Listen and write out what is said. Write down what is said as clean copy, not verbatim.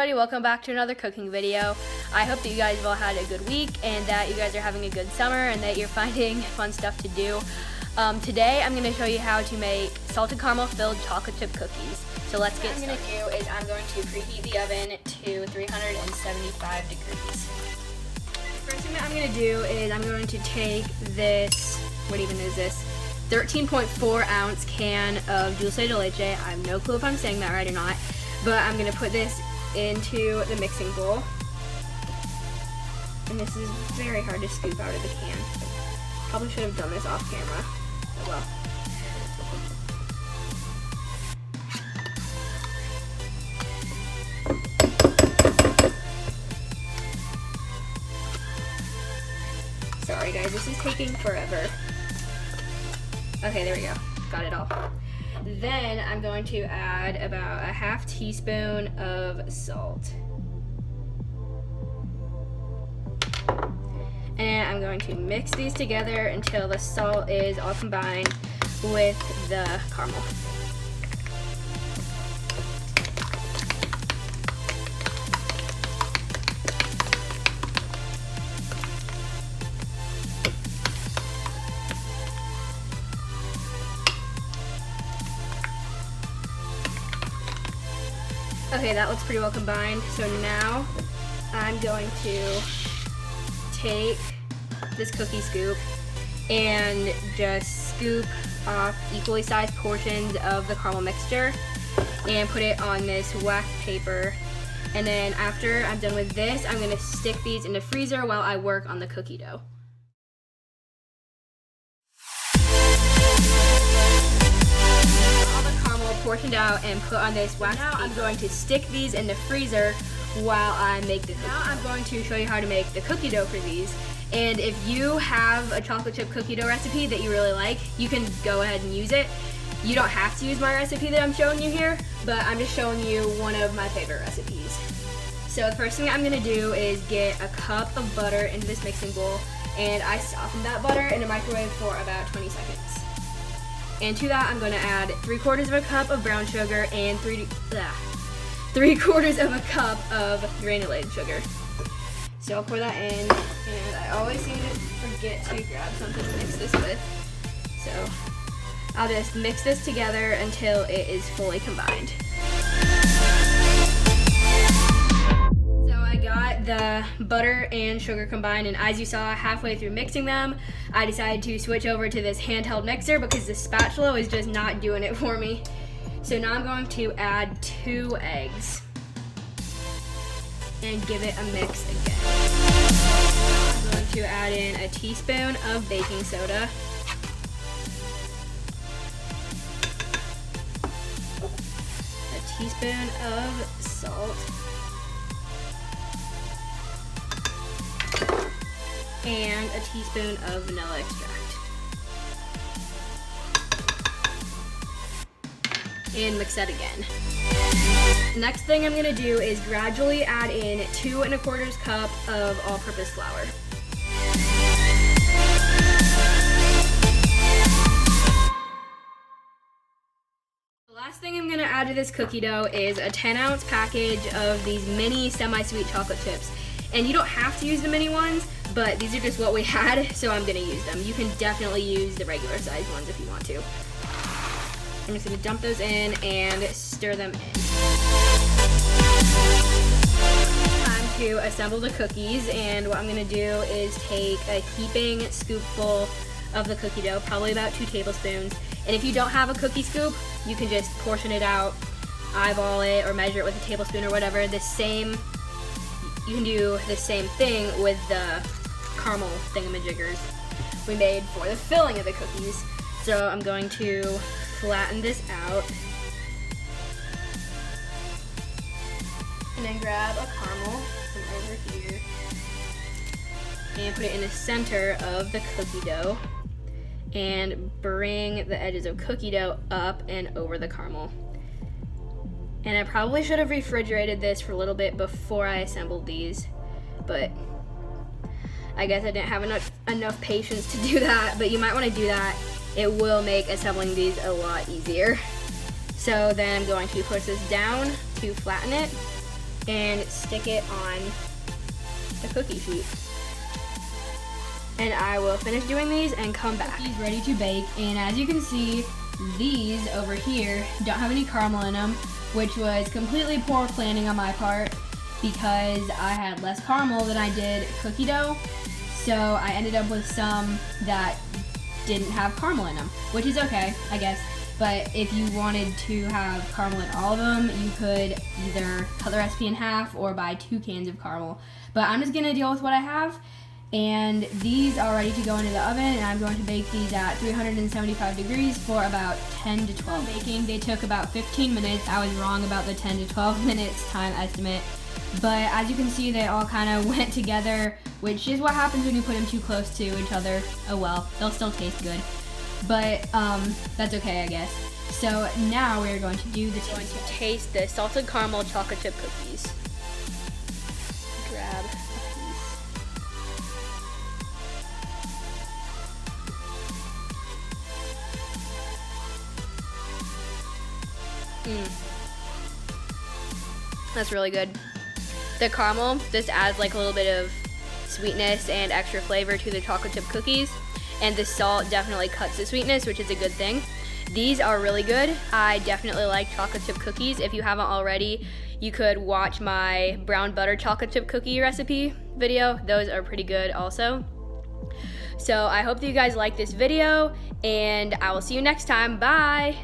Everybody, welcome back to another cooking video. I hope that you guys have all had a good week and that you guys are having a good summer and that you're finding fun stuff to do. Today I'm going to show you how to make salted caramel filled chocolate chip cookies. So let's get started. What I'm going to do is I'm going to preheat the oven to 375 degrees. The first thing that I'm going to do is I'm going to take this, what even is this? 13.4 ounce can of dulce de leche. I have no clue if I'm saying that right or not, but I'm going to put this into the mixing bowl. And this is very hard to scoop out of the can. Probably should have done this off camera. Oh well. Sorry guys, this is taking forever. Okay, there we go. Got it all. Then I'm going to add about a half teaspoon of salt. And I'm going to mix these together until the salt is all combined with the caramel. Okay, that looks pretty well combined. So now I'm going to take this cookie scoop and just scoop off equally sized portions of the caramel mixture and put it on this wax paper. And then after I'm done with this, I'm going to stick these in the freezer while I work on the cookie dough. Portioned out and put on this wax paper. Now I'm going to stick these in the freezer while I make the cookie. Now I'm going to show you how to make the cookie dough for these. And if you have a chocolate chip cookie dough recipe that you really like, you can go ahead and use it. You don't have to use my recipe that I'm showing you here, but I'm just showing you one of my favorite recipes. So the first thing I'm going to do is get a cup of butter into this mixing bowl, and I soften that butter in a microwave for about 20 seconds. And to that, I'm going to add 3/4 of a cup of brown sugar and 3/4 of a cup of granulated sugar. So I'll pour that in, and I always seem to forget to grab something to mix this with. So I'll just mix this together until it is fully combined. The butter and sugar combined, and as you saw halfway through mixing them, I decided to switch over to this handheld mixer because the spatula was just not doing it for me. So now I'm going to add 2 eggs and give it a mix again. I'm going to add in a teaspoon of baking soda, a teaspoon of salt, and a teaspoon of vanilla extract. And mix that again. The next thing I'm gonna do is gradually add in 2 1/4 cup of all-purpose flour. The last thing I'm gonna add to this cookie dough is a 10-ounce package of these mini semi-sweet chocolate chips. And you don't have to use the mini ones, but these are just what we had, so I'm gonna use them. You can definitely use the regular size ones if you want to. I'm just gonna dump those in and stir them in. Time to assemble the cookies, and what I'm gonna do is take a heaping scoopful of the cookie dough, probably about 2 tablespoons. And if you don't have a cookie scoop, you can just portion it out, eyeball it, or measure it with a tablespoon or whatever. You can do the same thing with the caramel thingamajiggers we made for the filling of the cookies. So I'm going to flatten this out and then grab a caramel from over here and put it in the center of the cookie dough and bring the edges of cookie dough up and over the caramel. And I probably should have refrigerated this for a little bit before I assembled these, but I guess I didn't have enough patience to do that, but you might want to do that. It will make assembling these a lot easier. So then I'm going to push this down to flatten it, and stick it on the cookie sheet. And I will finish doing these and come back. Cookies ready to bake, and as you can see, these over here don't have any caramel in them, which was completely poor planning on my part because I had less caramel than I did cookie dough. So I ended up with some that didn't have caramel in them, which is okay, I guess. But if you wanted to have caramel in all of them, you could either cut the recipe in half or buy 2 cans of caramel. But I'm just gonna deal with what I have. And these are ready to go into the oven, and I'm going to bake these at 375 degrees for about 10 to 12 baking. They took about 15 minutes. I was wrong about the 10 to 12 minutes time estimate. But as you can see, they all kind of went together, which is what happens when you put them too close to each other. Oh well, they'll still taste good. But that's okay, I guess. So now we're going to do the taste. Going to taste the salted caramel chocolate chip cookies. Grab a piece. That's really good. The caramel just adds like a little bit of sweetness and extra flavor to the chocolate chip cookies, and the salt definitely cuts the sweetness, which is a good thing. These are really good. I definitely like chocolate chip cookies. If you haven't already, you could watch my brown butter chocolate chip cookie recipe video. Those are pretty good also. So I hope that you guys like this video, and I will see you next time. Bye!